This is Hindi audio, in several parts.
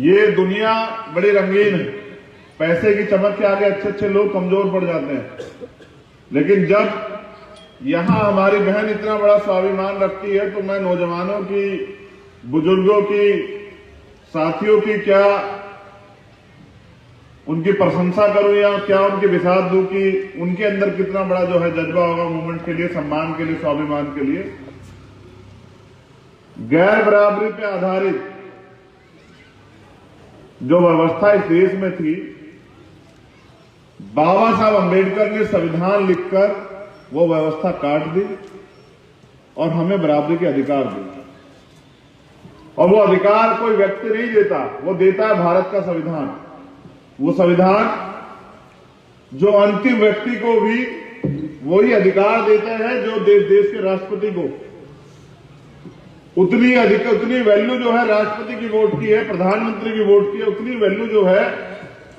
ये दुनिया बड़ी रंगीन है। पैसे की चमक के आगे अच्छे अच्छे लोग कमजोर पड़ जाते हैं, लेकिन जब यहां हमारी बहन इतना बड़ा स्वाभिमान रखती है तो मैं नौजवानों की, बुजुर्गों की, साथियों की क्या उनकी प्रशंसा करूं या क्या उनके विषाद दूं कि उनके अंदर कितना बड़ा जो है जज्बा होगा मूवमेंट के लिए, सम्मान के लिए, स्वाभिमान के लिए। गैर बराबरी पे आधारित जो व्यवस्था इस देश में थी, बाबा साहब अंबेडकर ने संविधान लिखकर वो व्यवस्था काट दी और हमें बराबरी के अधिकार दिए। और वो अधिकार कोई व्यक्ति नहीं देता, वो देता है भारत का संविधान। वो संविधान जो अंतिम व्यक्ति को भी वही अधिकार देता है जो देश के राष्ट्रपति को। उतनी वैल्यू जो है राष्ट्रपति की वोट की है, प्रधानमंत्री की वोट की है, उतनी वैल्यू जो है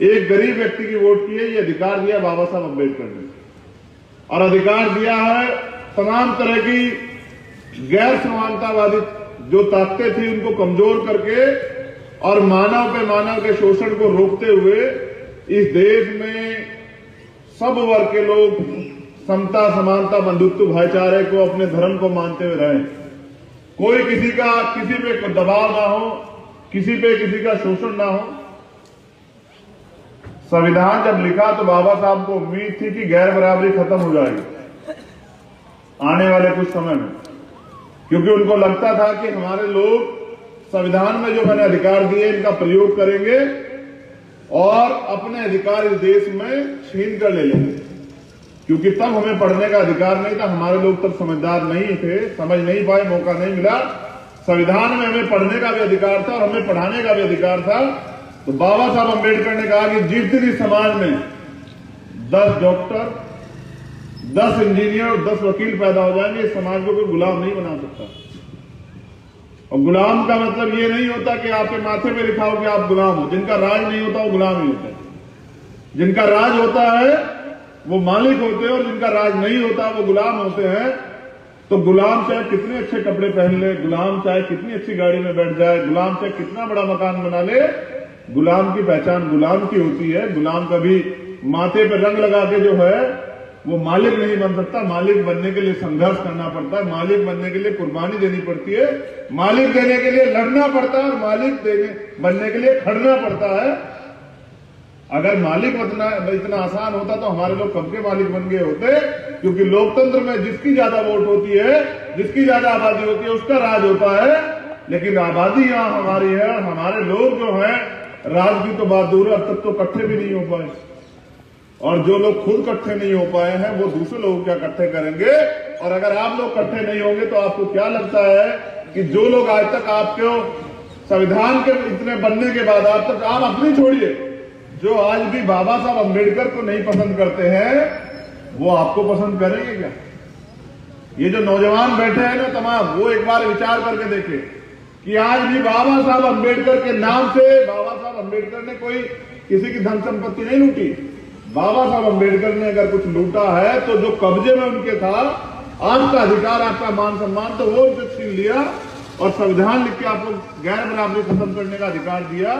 एक गरीब व्यक्ति की वोट की है। ये अधिकार दिया बाबा साहब अम्बेडकर ने, और अधिकार दिया है तमाम तरह की गैर समानतावादी जो ताकतें थी उनको कमजोर करके और मानव पे मानव के शोषण को रोकते हुए इस देश में सब वर्ग के लोग समता, समानता, बंधुत्व, भाईचारे को, अपने धर्म को मानते हुए रहें। कोई किसी पे दबाव ना हो, किसी पे किसी का शोषण ना हो। संविधान जब लिखा तो बाबा साहब को उम्मीद थी कि गैर बराबरी खत्म हो जाएगी आने वाले कुछ समय में, क्योंकि उनको लगता था कि हमारे लोग संविधान में जो मैंने अधिकार दिए इनका प्रयोग करेंगे और अपने अधिकार इस देश में छीन कर ले लेंगे। क्योंकि तब हमें पढ़ने का अधिकार नहीं था, हमारे लोग तब समझदार नहीं थे, समझ नहीं पाए, मौका नहीं मिला। संविधान में हमें पढ़ने का भी अधिकार था और हमें पढ़ाने का भी अधिकार था। तो बाबा साहब अम्बेडकर ने कहा कि जिस दिन इस समाज में 10 डॉक्टर, 10 इंजीनियर और 10 वकील पैदा हो जाएंगे, इस समाज को कोई गुलाम नहीं बना सकता। और गुलाम का मतलब ये नहीं होता कि आपके माथे पे लिखा हो कि आप गुलाम हो। जिनका राज नहीं होता वो गुलाम ही होता है। जिनका राज होता है वो मालिक होते हैं और जिनका राज नहीं होता वो गुलाम होते हैं। तो गुलाम चाहे कितने अच्छे कपड़े पहन ले, गुलाम चाहे कितनी अच्छी गाड़ी में बैठ जाए, गुलाम चाहे कितना बड़ा मकान बना ले, गुलाम की पहचान गुलाम की होती है। गुलाम कभी माथे पे रंग लगा के जो है वो मालिक नहीं बन सकता। मालिक बनने के लिए संघर्ष करना पड़ता है, मालिक बनने के लिए कुर्बानी देनी पड़ती है, मालिक देने के लिए लड़ना पड़ता है और मालिक बनने के लिए खड़ना पड़ता है। अगर मालिक बनना इतना आसान होता तो हमारे लोग कब के मालिक बन गए होते। क्योंकि लोकतंत्र में जिसकी ज्यादा वोट होती है, जिसकी ज्यादा आबादी होती है, उसका राज होता है। लेकिन आबादी यहां हमारी है और हमारे लोग जो है, राज की तो बात दूर है, अब तक तो इकट्ठे भी नहीं हो पाए। और जो लोग खुद इकट्ठे नहीं हो पाए हैं वो दूसरे लोग क्या इकट्ठे करेंगे। और अगर आप लोग इकट्ठे नहीं होंगे तो आपको क्या लगता है कि जो लोग आज तक आपको संविधान के इतने बनने के बाद आप तक, आप अपनी छोड़िए, जो आज भी बाबा साहब अम्बेडकर को नहीं पसंद करते हैं वो आपको पसंद करेंगे क्या? ये जो नौजवान बैठे हैं ना तमाम, वो एक बार विचार करके देखें कि आज भी बाबा साहब अम्बेडकर के नाम से बाबा साहब अम्बेडकर ने कोई किसी की धन संपत्ति नहीं लूटी। बाबा साहब अम्बेडकर ने अगर कुछ लूटा है तो जो कब्जे में उनके था, आपका अधिकार, आपका मान सम्मान, तो वो उनसे छीन लिया और संविधान लिख के आपको गैर बराबरी खत्म करने का अधिकार दिया।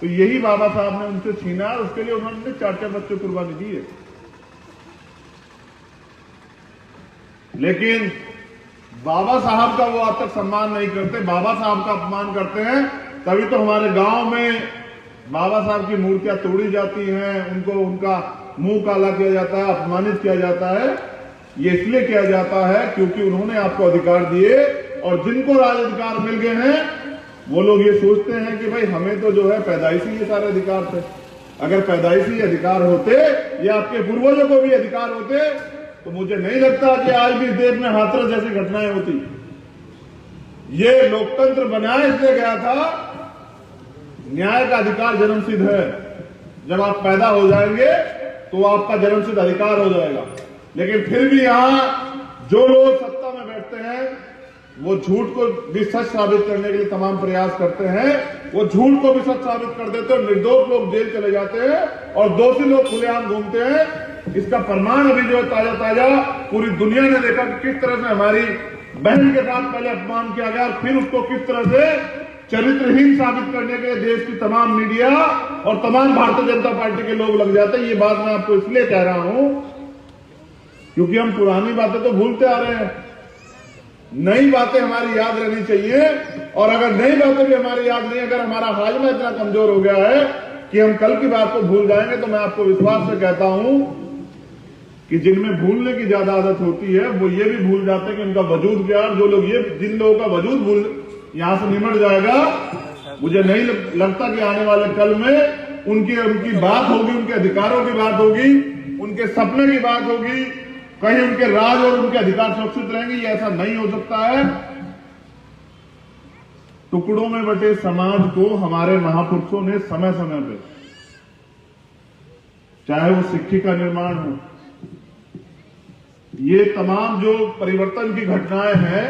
तो यही बाबा साहब ने उनसे छीना, उसके लिए उन्होंने 4 बच्चों को कुर्बानी दी है। लेकिन बाबा साहब का वो आज तक सम्मान नहीं करते, बाबा साहब का अपमान करते हैं। तभी तो हमारे गांव में बाबा साहब की मूर्तियां तोड़ी जाती हैं, उनको उनका मुंह काला किया जाता है, अपमानित किया जाता है। ये इसलिए किया जाता है क्योंकि उन्होंने आपको अधिकार दिए और जिनको राज अधिकार मिल गए हैं वो लोग ये सोचते हैं कि भाई हमें तो जो है पैदाइशी ये सारे अधिकार थे। अगर पैदाइशी अधिकार होते या आपके पूर्वजों को भी अधिकार होते तो मुझे नहीं लगता कि आज भी देश में हाथरस जैसी घटनाएं होती। ये लोकतंत्र बनाया इसलिए गया था, न्याय का अधिकार जन्मसिद्ध है। जब आप पैदा हो जाएंगे तो आपका जन्मसिद्ध अधिकार हो जाएगा। लेकिन फिर भी यहां जो लोग सत्ता में बैठते हैं वो झूठ को भी सच साबित करने के लिए तमाम प्रयास करते हैं। वो झूठ को भी सच साबित कर देते हैं, निर्दोष लोग जेल चले जाते हैं और दोषी लोग खुलेआम घूमते हैं। इसका प्रमाण अभी जो है ताजा ताजा पूरी दुनिया ने देखा कि किस तरह से हमारी बहन के साथ पहले अपमान किया गया और फिर उसको किस तरह से चरित्रहीन साबित करने के लिए देश की तमाम मीडिया और तमाम भारतीय जनता पार्टी के लोग लग जाते हैं। ये बात मैं आपको इसलिए कह रहा हूं क्योंकि हम पुरानी बातें तो भूलते आ रहे हैं, नई बातें हमारी याद रहनी चाहिए। और अगर नई बातें भी हमारी याद नहीं, अगर हमारा हाजमा इतना कमजोर हो गया है कि हम कल की बात को भूल जाएंगे, तो मैं आपको विश्वास से कहता हूं कि जिनमें भूलने की ज्यादा आदत होती है वो ये भी भूल जाते हैं कि उनका वजूद क्या है। जो लोग जिन लोगों का वजूद यहां से निमट जाएगा, मुझे नहीं लगता कि आने वाले कल में उनकी बात होगी, उनके अधिकारों की बात होगी, उनके सपने की बात होगी, कहीं उनके राज और उनके अधिकार सुरक्षित रहेंगे। ये ऐसा नहीं हो सकता है। टुकड़ों में बटे समाज को हमारे महापुरुषों ने समय समय पे, चाहे वो सिक्की का निर्माण हो, ये तमाम जो परिवर्तन की घटनाएं हैं,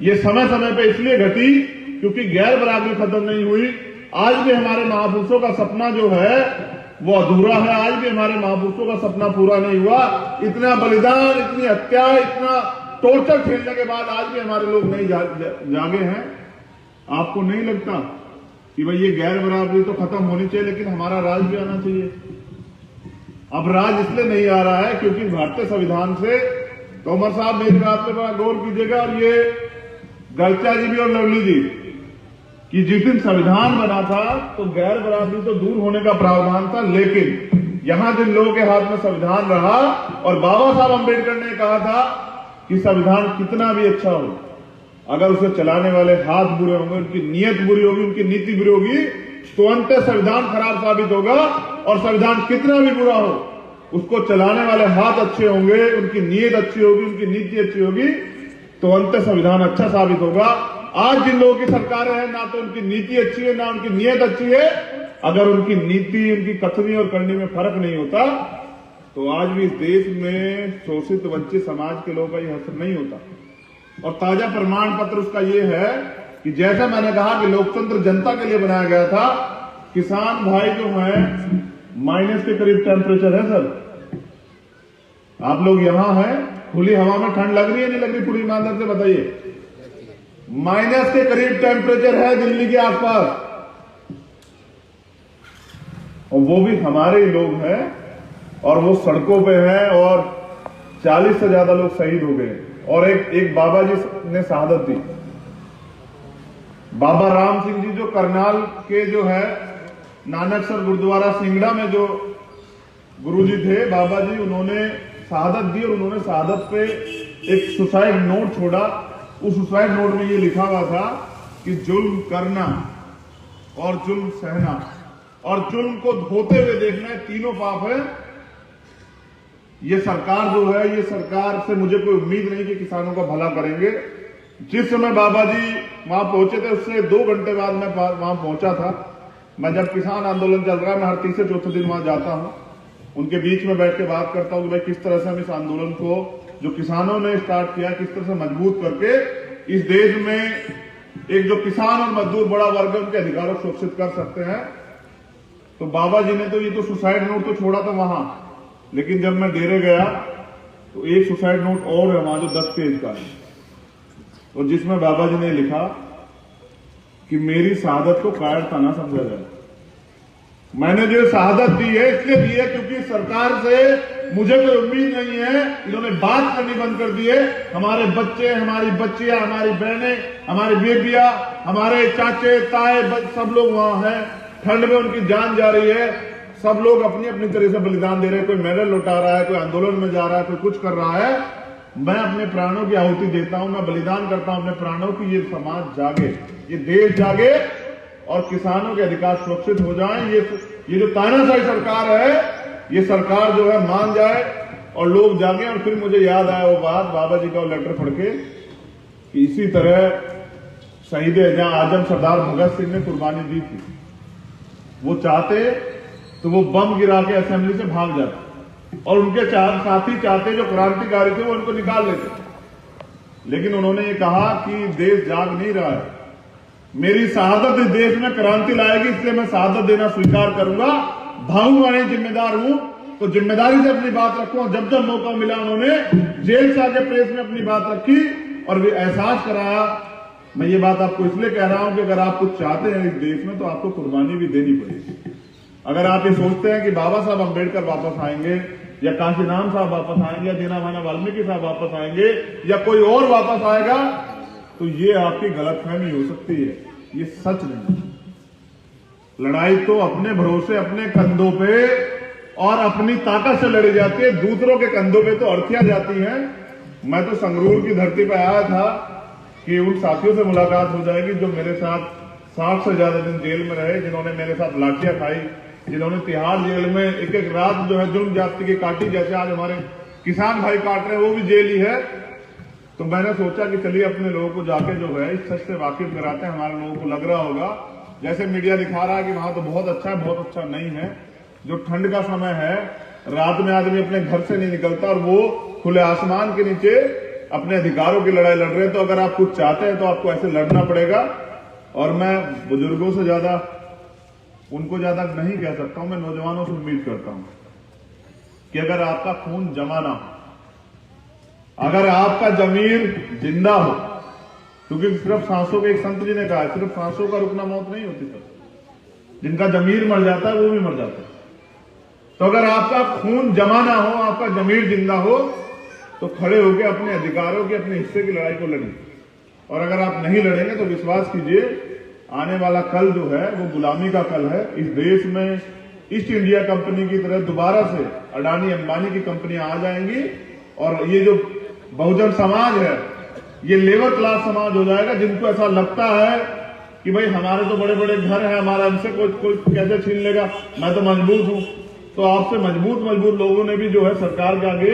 ये समय समय पे इसलिए घटी क्योंकि गैर बराबरी खत्म नहीं हुई। आज भी हमारे महापुरुषों का सपना जो है वो अधूरा है। आज भी हमारे महापुरुषों का सपना पूरा नहीं हुआ। इतना बलिदान, इतनी हत्या, इतना टॉर्चर झेलने के बाद आज भी हमारे लोग नहीं जागे हैं। आपको नहीं लगता कि भाई ये गैर बराबरी तो खत्म होनी चाहिए, लेकिन हमारा राज भी आना चाहिए? अब राज इसलिए नहीं आ रहा है क्योंकि भारतीय संविधान से, तोमर साहब मेरी बात पे बड़ा गौर कीजिएगा, और ये गलचा जी भी और लवली जी, कि जिस दिन संविधान बना था तो गैर बराबरी तो दूर होने का प्रावधान था, लेकिन यहां जिन लोगों के हाथ में संविधान रहा, और बाबा साहब अम्बेडकर ने कहा था कि संविधान कितना भी अच्छा हो, अगर उसे चलाने वाले हाथ बुरे होंगे, उनकी नीयत बुरी होगी, उनकी नीति बुरी होगी, तो अंत संविधान खराब साबित होगा। और संविधान कितना भी बुरा हो, उसको चलाने वाले हाथ अच्छे होंगे, उनकी नीयत अच्छी होगी, उनकी नीति अच्छी होगी, तो अंत संविधान अच्छा साबित होगा। आज जिन लोगों की सरकारें हैं, ना तो उनकी नीति अच्छी है, ना उनकी नीयत अच्छी है। अगर उनकी नीति, उनकी कथनी और करनी में फर्क नहीं होता, तो आज भी इस देश में शोषित वंचित समाज के लोगों का ये हश्र नहीं होता। और ताजा प्रमाण पत्र उसका ये है कि जैसा मैंने कहा कि लोकतंत्र जनता के लिए बनाया गया था, किसान भाई जो है माइनस के करीब टेम्परेचर है। सर, आप लोग यहां हैं, खुली हवा में ठंड लग रही है, नहीं लग रही? पूरी ईमानदारी से बताइए। माइनस के करीब टेम्परेचर है दिल्ली के आसपास, और वो भी हमारे ही लोग हैं, और वो सड़कों पे हैं, और 40 से ज्यादा लोग शहीद हो गए। और एक बाबा जी ने शहादत दी, बाबा राम सिंह जी, जो करनाल के जो है नानकसर गुरुद्वारा सिंगड़ा में जो गुरुजी थे, बाबा जी, उन्होंने शहादत दी। और उन्होंने शहादत पे एक सुसाइड नोट छोड़ा। उस सुसाइड नोट में ये लिखा हुआ था कि जुल्म करना और जुल्म सहना और जुल्म को होते हुए देखना, तीनों पाप है। ये सरकार जो है, ये सरकार से मुझे कोई उम्मीद नहीं कि किसानों का भला करेंगे। जिस समय बाबा जी वहां पहुंचे थे, उससे 2 घंटे बाद मैं वहां पहुंचा था। मैं जब किसान आंदोलन चल रहा है, मैं हर तीसरे चौथे दिन वहां जाता हूं, उनके बीच में बैठ के बात करता हूं कि भाई किस तरह से हम इस आंदोलन को, जो किसानों ने स्टार्ट किया, किस तरह से मजबूत करके इस देश में एक जो किसान और मजदूर बड़ा वर्ग है, उनके अधिकारों को सुरक्षित कर सकते हैं। तो बाबा जी ने तो ये तो सुसाइड नोट तो छोड़ा था वहां, लेकिन जब मैं डेरे गया तो एक सुसाइड नोट और है वहां, जो 10 पेज का है, और जिसमें बाबा जी ने लिखा कि मेरी शहादत को कायरता ना समझा जाए। मैंने जो शहादत दी है इसलिए दी है क्योंकि सरकार से मुझे कोई उम्मीद नहीं है। इन्होंने बात करनी बंद कर दी है। हमारे बच्चे, हमारी बच्चियां, हमारी बहनें, हमारी बेटियां, हमारे चाचे ताए, सब लोग वहां हैं। ठंड में उनकी जान जा रही है। सब लोग अपनी अपनी तरह से बलिदान दे रहे हैं। कोई मेडल लौटा रहा है, कोई आंदोलन में जा रहा है, कोई कुछ कर रहा है। मैं अपने प्राणों की आहुति देता हूं, मैं बलिदान करता हूं अपने प्राणों की। ये समाज जागे, ये देश जागे और किसानों के अधिकार सुरक्षित हो जाएं। ये जो तानाशाही सरकार है, ये सरकार जो है मान जाए और लोग जागे। और फिर मुझे याद आया वो बात, बाबा जी का लेटर पढ़ के, कि इसी तरह शहीद जहां आजम सरदार भगत सिंह ने कुर्बानी दी थी, वो चाहते तो वो बम गिरा के असेंबली से भाग जाते, और उनके साथी चाहते जो क्रांतिकारी थे वो उनको निकाल लेते। लेकिन उन्होंने ये कहा कि देश जाग नहीं रहा है, मेरी शहादत इस देश में क्रांति लाएगी, इसलिए मैं शहादत देना स्वीकार करूंगा। भागूंगा नहीं, जिम्मेदार हूं तो जिम्मेदारी से अपनी बात रखूं। जब जब मौका मिला उन्होंने जेल से आके प्रेस में अपनी बात रखी और वे एहसास कराया। मैं ये बात आपको इसलिए कह रहा हूं कि अगर आप कुछ चाहते हैं इस देश में तो आपको कुर्बानी भी देनी पड़ेगी। अगर आप ये सोचते हैं कि बाबा साहब अम्बेडकर वापस आएंगे या काशीराम साहब वापस आएंगे या दीनदयाल वाल्मीकि साहब वापस आएंगे या कोई और वापस आएगा, तो ये आपकी गलतफहमी हो सकती है, ये सच नहीं। लड़ाई तो अपने भरोसे, अपने कंधों पे और अपनी ताकत से लड़ी जाती है, दूसरों के कंधों पे तो अर्थियां जाती हैं। मैं तो संगरूर की धरती पर आया था कि उन साथियों से मुलाकात हो जाएगी जो मेरे साथ 60 से ज्यादा दिन जेल में रहे, जिन्होंने मेरे साथ लाठियां खाई, जिन्होंने तिहाड़ जेल में एक एक रात जो है जुर्म जाति की काटी, जैसे आज हमारे किसान भाई काट रहे हैं, वो भी जेल ही है। तो मैंने सोचा कि चलिए अपने लोगों को जाके जो है इस सच से वाकिफ कराते हैं। हमारे लोगों को लग रहा होगा जैसे मीडिया दिखा रहा है कि वहां तो बहुत अच्छा है, बहुत अच्छा नहीं है। जो ठंड का समय है, रात में आदमी अपने घर से नहीं निकलता और वो खुले आसमान के नीचे अपने अधिकारों की लड़ाई लड़ रहे हैं। तो अगर आप कुछ चाहते हैं तो आपको ऐसे लड़ना पड़ेगा। और मैं बुजुर्गों से ज्यादा, उनको ज्यादा नहीं कह सकता हूं, मैं नौजवानों से उम्मीद करता हूं कि अगर आपका खून जमा ना हो, अगर आपका जमीर जिंदा हो, क्योंकि सिर्फ सांसों के, एक संत जी ने कहा है, सिर्फ सांसों का रुकना मौत नहीं होती सर, जिनका जमीर मर जाता है वो भी मर जाता है। तो अगर आपका खून जमा ना हो, आपका जमीर जिंदा हो, तो खड़े होकर अपने अधिकारों की, अपने हिस्से की लड़ाई को लड़ें। और अगर आप नहीं लड़ेंगे तो विश्वास कीजिए आने वाला कल जो है वो गुलामी का कल है। इस देश में ईस्ट इंडिया कंपनी की तरह दोबारा से अडानी अंबानी की कंपनियां आ जाएंगी और ये जो बहुजन समाज है ये लेबर क्लास समाज हो जाएगा, जिनको ऐसा लगता है कि भाई हमारे तो बड़े बड़े घर हैं, हमारा हमसे कोई कैसे छीन लेगा, मैं तो मजबूत हूं। तो आपसे मजबूत लोगों ने भी जो है सरकार के आगे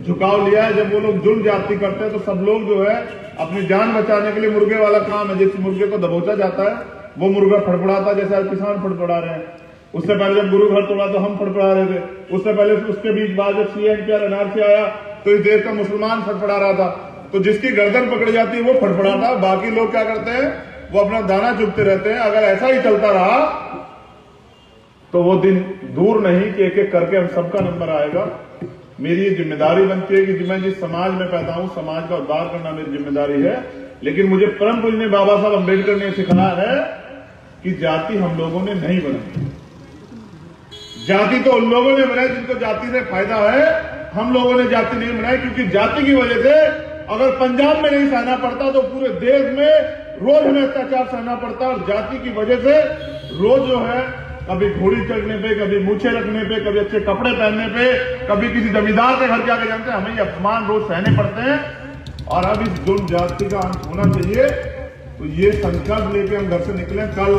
झुकाव लिया है। जब वो लोग जुल्म ज्यादती करते हैं तो सब लोग जो है अपनी जान बचाने के लिए, मुर्गे वाला काम है, जिस मुर्गे को दबोचा जाता है वो मुर्गा फड़फड़ाता, जैसे आज किसान फड़फड़ा रहे हैं। उससे पहले जब गुरु घर तोड़ा तो हम फड़फड़ा रहे थे, उससे पहले उसके बीच बाद जब CNPR NRC आया तो इस देश का मुसलमान फड़फड़ा रहा था। तो जिसकी गर्दन पकड़ जाती है वो फड़फड़ाता, बाकी लोग क्या करते हैं, वो अपना दाना चुगते रहते हैं। अगर ऐसा ही चलता रहा तो वो दिन दूर नहीं कि एक एक करके हम सबका नंबर आएगा। मेरी ये जिम्मेदारी बनती है कि मैं जिस समाज में पैदा हूं, समाज का उद्धार करना मेरी जिम्मेदारी है। लेकिन मुझे परम पूज्य बाबा साहब अम्बेडकर ने सिखाया है कि जाति हम लोगों ने नहीं बनाई। जाति तो उन लोगों ने बनाई जिनको जाति से फायदा है, हम लोगों ने जाति नहीं बनाई। क्योंकि जाति की वजह से अगर पंजाब में नहीं सहना पड़ता तो पूरे देश में रोज हमें अत्याचार सहना पड़ता। और जाति की वजह से रोज जो है कभी घोड़ी चढ़ने पे, कभी मूछे रखने पे, कभी अच्छे कपड़े पहनने पे, कभी किसी जमींदार के घर जाके जानते हैं हमें ये अपमान रोज सहने पड़ते हैं। और अब इस जुल्म जाति का अंत होना चाहिए। तो ये संकल्प लेके हम घर से निकले। कल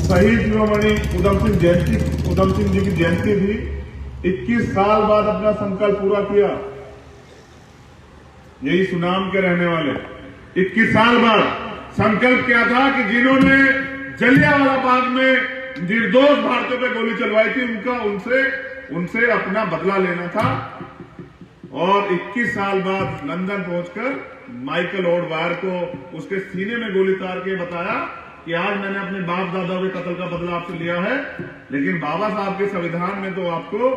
शहीद शिरोमणि उधम सिंह जी की जयंती थी। 21 साल बाद अपना संकल्प पूरा किया, यही सुनाम के रहने वाले 21 साल बाद संकल्प किया था कि जिन्होंने जलियांवाला बाग में निर्दोष भारतीयों पे गोली चलवाई थी उनसे अपना बदला लेना था। और 21 साल बाद लंदन पहुंचकर माइकल ऑडवायर को उसके सीने में गोली तार के बताया कि आज मैंने अपने बाप दादाओं के कत्ल का बदला आपसे लिया है। लेकिन बाबा साहब के संविधान में तो आपको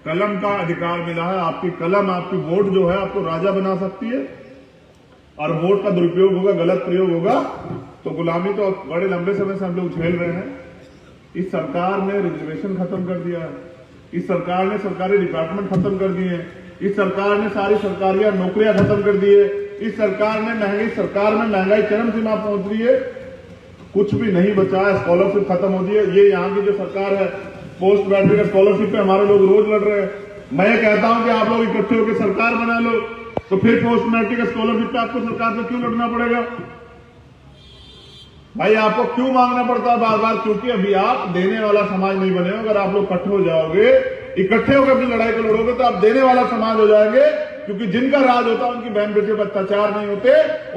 कलम का अधिकार मिला है। आपकी कलम, आपकी वोट जो है आपको राजा बना सकती है। और वोट का दुरुपयोग होगा, गलत प्रयोग होगा तो गुलामी तो बड़े लंबे समय से हम लोग झेल रहे हैं। इस सरकार ने रिजर्वेशन खत्म कर दिया है, इस सरकार ने सरकारी डिपार्टमेंट खत्म कर दिए हैं, इस सरकार ने सारी सरकारी नौकरियां खत्म कर दी है, इस सरकार में महंगाई चरम सीमा पहुंच रही है, कुछ भी नहीं बचा है। स्कॉलरशिप खत्म हो गई है। ये यहाँ की जो सरकार है, पोस्ट ग्रेजुएट स्कॉलरशिप पे हमारे लोग रोज लड़ रहे हैं। मैं कहता हूं कि आप लोग इकट्ठे होकर सरकार बना लो, तो फिर पोस्ट मैट्रिक स्कॉलरशिप पे आपको सरकार से क्यों लड़ना पड़ेगा भाई? आपको क्यों मांगना पड़ता है बार बार? क्योंकि अभी आप देने वाला समाज नहीं बने हो। अगर आप लोग इकट्ठे हो जाओगे, इकट्ठे होकर अपनी लड़ाई को लड़ोगे तो आप देने वाला समाज हो जाएंगे। क्योंकि जिनका राज होता है उनकी बहन बेटियों पर अत्याचार नहीं होते,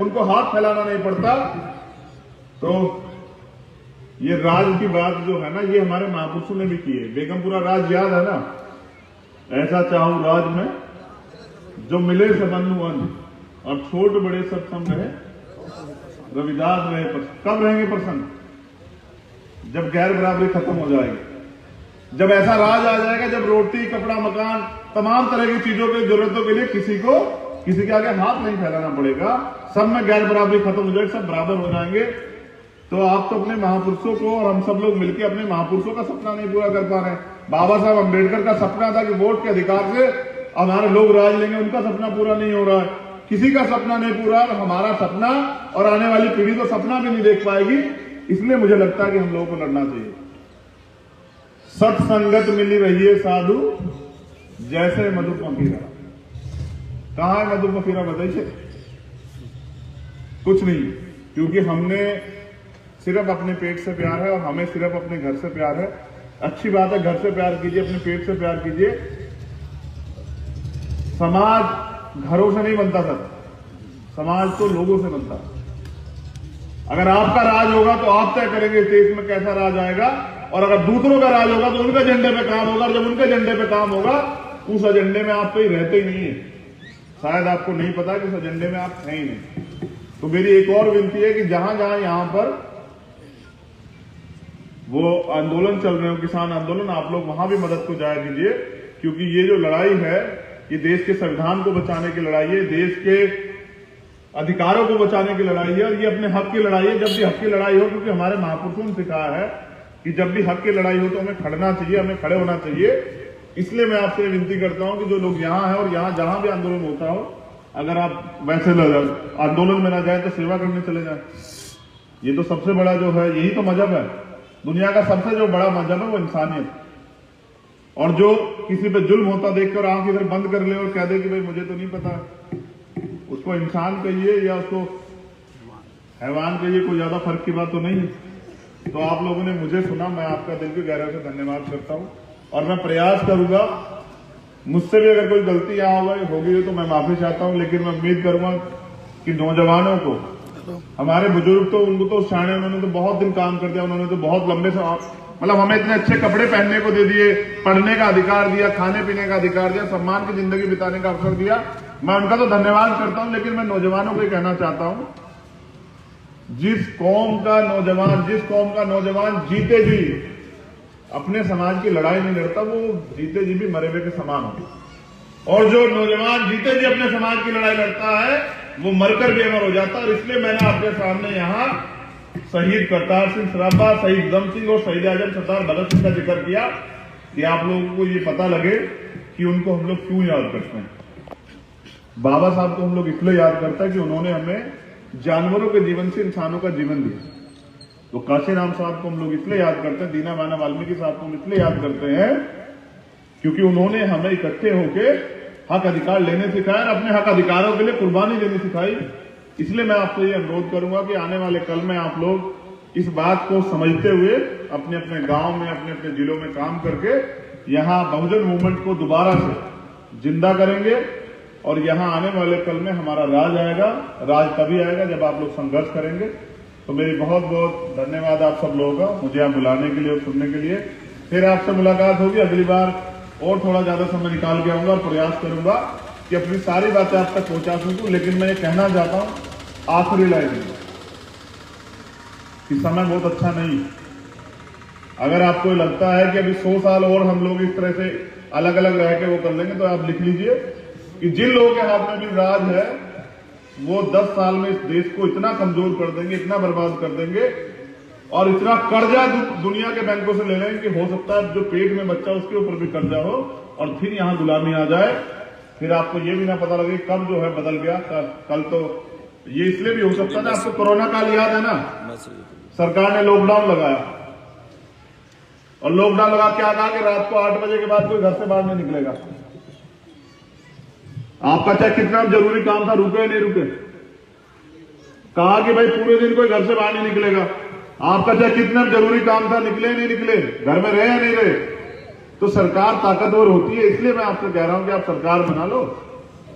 उनको हाथ फैलाना नहीं पड़ता। तो ये राज की बात जो है ना, ये हमारे महापुरुषों ने भी की है। बेगमपुरा राज याद है ना, ऐसा चाहूं राज में जो मिले सबन्नु अन्न और छोट बड़े सब सम रहे, रविदास रहे कब रहेंगे प्रसन्न? जब गैर बराबरी खत्म हो जाएगी, जब ऐसा राज आ जाएगा, जब रोटी, कपड़ा, मकान, तमाम तरह की चीजों की जरूरतों के लिए किसी के आगे हाथ नहीं फैलाना पड़ेगा। सब में गैर बराबरी खत्म हो जाएगी, सब बराबर हो जाएंगे। तो आप तो अपने महापुरुषों को और हम सब लोग मिलकर अपने महापुरुषों का सपना नहीं पूरा कर पा रहे हैं। बाबा साहब अम्बेडकर का सपना था कि वोट के अधिकार से हमारे लोग राज लेंगे, उनका सपना पूरा नहीं हो रहा है, किसी का सपना नहीं पूरा, हमारा सपना और आने वाली पीढ़ी तो सपना भी नहीं देख पाएगी। इसलिए मुझे लगता है कि हम लोगों को लड़ना चाहिए। सत्संगत मिली रही है साधु जैसे मधु मखीरा। कहां है मधु मखीरा बताइए? कुछ नहीं, क्योंकि हमने सिर्फ अपने पेट से प्यार है और हमें सिर्फ अपने घर से प्यार है। अच्छी बात है, घर से प्यार कीजिए, अपने पेट से प्यार कीजिए। समाज घरों से नहीं बनता सर, समाज तो लोगों से बनता। अगर आपका राज होगा तो आप तय करेंगे इस देश में कैसा राज आएगा, और अगर दूसरों का राज होगा तो उनके एजेंडे पे काम होगा, और जब उनके एजेंडे पे काम होगा उस एजेंडे में आप कहीं रहते ही नहीं है। शायद आपको नहीं पता कि उस एजेंडे में आप हैं ही नहीं। तो मेरी एक और विनती है कि जहां जहां यहां पर वो आंदोलन चल रहे हो, किसान आंदोलन, आप लोग वहां भी मदद को जाया कीजिए, क्योंकि ये जो लड़ाई है ये देश के संविधान को बचाने की लड़ाई है, देश के अधिकारों को बचाने की लड़ाई है, और ये अपने हक की लड़ाई है। जब भी हक की लड़ाई हो, क्योंकि हमारे महापुरुषों ने सिखाया है कि जब भी हक की लड़ाई हो तो हमें खड़ना चाहिए, हमें खड़े होना चाहिए। इसलिए मैं आपसे विनती करता हूं कि जो लोग यहाँ हैं और यहाँ जहां भी आंदोलन होता हो, अगर आप वैसे आंदोलन में ना जाए तो सेवा करने चले जाए। ये तो सबसे बड़ा जो है, यही तो मजहब है। दुनिया का सबसे जो बड़ा मजहब है वो इंसानियत। और जो किसी पे जुल्म होता देखकर आंख इधर बंद कर ले और कह दे कि भाई मुझे तो नहीं पता, उसको इंसान कहिए या उसको हैवान कहिए, कोई ज्यादा फर्क की बात तो नहीं है। तो आप लोगों ने मुझे सुना, मैं आपका दिल की गहराई से धन्यवाद करता हूं, और मैं प्रयास करूंगा, मुझसे भी अगर कोई गलती यहाँ होगी तो मैं माफी चाहता हूं, लेकिन मैं उम्मीद करूंगा कि नौजवानों को, हमारे बुजुर्ग तो उनको तो शाने, उन्होंने तो बहुत दिन काम कर दिया, उन्होंने तो बहुत लंबे से, मतलब हमें इतने अच्छे कपड़े पहनने को दे दिए, पढ़ने का अधिकार दिया, खाने पीने का अधिकार दिया, सम्मान की जिंदगी बिताने का अवसर दिया। मैं उनका तो धन्यवाद करता हूं, लेकिन मैं नौजवानों को कहना चाहता हूं, जिस कौम का नौजवान जीते जी अपने समाज की लड़ाई नहीं लड़ता, वो जीते जी भी मरे हुए के समान हो। और जो नौजवान जीते जी अपने समाज की लड़ाई लड़ता है वो मरकर भी अमर हो जाता है। और इसलिए मैंने आपके सामने यहाँ शहीद करतार सिंह सराभा, शहीद उधम सिंह और शहीद आजम सरदार भगत सिंह का जिक्र किया, कि आप लोगों को ये पता लगे कि उनको हम लोग क्यों याद करते हैं। बाबा साहब को हम लोग इसलिए याद करते हैं कि उन्होंने हमें जानवरों के जीवन से इंसानों का जीवन दिया। तो काशीराम साहब को हम लोग इसलिए याद करते हैं, दीना माना वाल्मीकि साहब को हम इसलिए याद करते हैं क्योंकि उन्होंने हमें इकट्ठे होकर हक अधिकार लेने सिखाया और अपने हक अधिकारों के लिए कुर्बानी देनी सिखाई। इसलिए मैं आपसे ये अनुरोध करूंगा कि आने वाले कल में आप लोग इस बात को समझते हुए अपने अपने गांव में, अपने अपने जिलों में काम करके यहां बहुजन मूवमेंट को दोबारा से जिंदा करेंगे, और यहां आने वाले कल में हमारा राज आएगा। राज तभी आएगा जब आप लोग संघर्ष करेंगे। तो मेरी बहुत बहुत धन्यवाद आप सब लोगों का, मुझे आप बुलाने के लिए और सुनने के लिए। फिर आपसे मुलाकात होगी अगली बार, और थोड़ा ज्यादा समय निकाल के आऊंगा और प्रयास करूंगा कि अपनी सारी बातें आप तक पहुंचा सकूं। लेकिन मैं ये कहना चाहता हूं आखिरी लाइन कि समय बहुत अच्छा नहीं। अगर आपको लगता है कि अभी 100 साल और हम लोग इस तरह से अलग अलग रह के वो कर लेंगे, तो आप लिख लीजिए कि जिन लोगों के हाथ में भी राज है वो 10 साल में इस देश को इतना कमजोर कर देंगे, इतना बर्बाद कर देंगे, और इतना कर्जा दुनिया के बैंकों से ले लेंगे कि हो सकता है जो पेट में बच्चा उसके ऊपर भी कर्जा हो और फिर यहां गुलामी आ जाए। फिर आपको ये भी ना पता लगे कब जो है बदल गया। कल तो ये इसलिए भी हो सकता था, आपको कोरोना काल याद है ना, सरकार ने लॉकडाउन लगाया, और लॉकडाउन लगा क्या कहा कि रात को 8 बजे के बाद कोई घर से बाहर नहीं निकलेगा। आपका चाहे कितना जरूरी काम था, रुके नहीं रुके, कहा कि भाई पूरे दिन कोई घर से बाहर नहीं निकलेगा। आपका चाहे कितना जरूरी काम था, निकले नहीं निकले, घर में रहे या नहीं रहे। तो सरकार ताकतवर होती है, इसलिए मैं आपसे कह रहा हूं कि आप सरकार बना लो,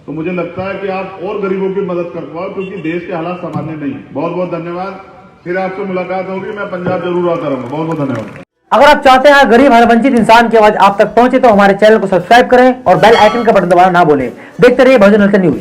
तो मुझे लगता है कि आप और गरीबों की मदद कर पाओ, क्योंकि देश के हालात सामान्य नहीं। बहुत बहुत धन्यवाद, फिर आपसे मुलाकात होगी, मैं पंजाब जरूर आता रहूंगा। बहुत बहुत धन्यवाद। अगर आप चाहते हैं गरीब हर वंचित इंसान की आवाज आप तक पहुंचे, तो हमारे चैनल को सब्सक्राइब करें और बेल आइकन का बटन दबाना ना भूलें। देखते रहिए बहुजन न्यूज।